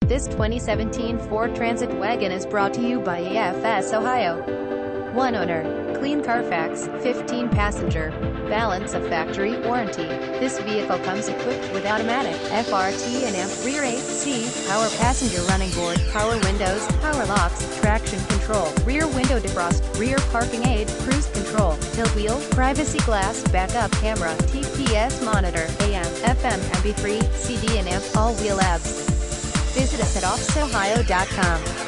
This 2017 Ford Transit Wagon is brought to you by AFS Ohio. 1 owner, clean Carfax, 15 passenger, balance of factory warranty. This vehicle comes equipped with automatic, FRT and AMP, rear AC, power passenger running board, power windows, power locks, traction control, rear window defrost, rear parking aid, cruise control, tilt wheel, privacy glass, backup camera, TPS monitor, AM, FM, MP3, CD and AMP, all-wheel ABS. Visit us at AFSOhio.com.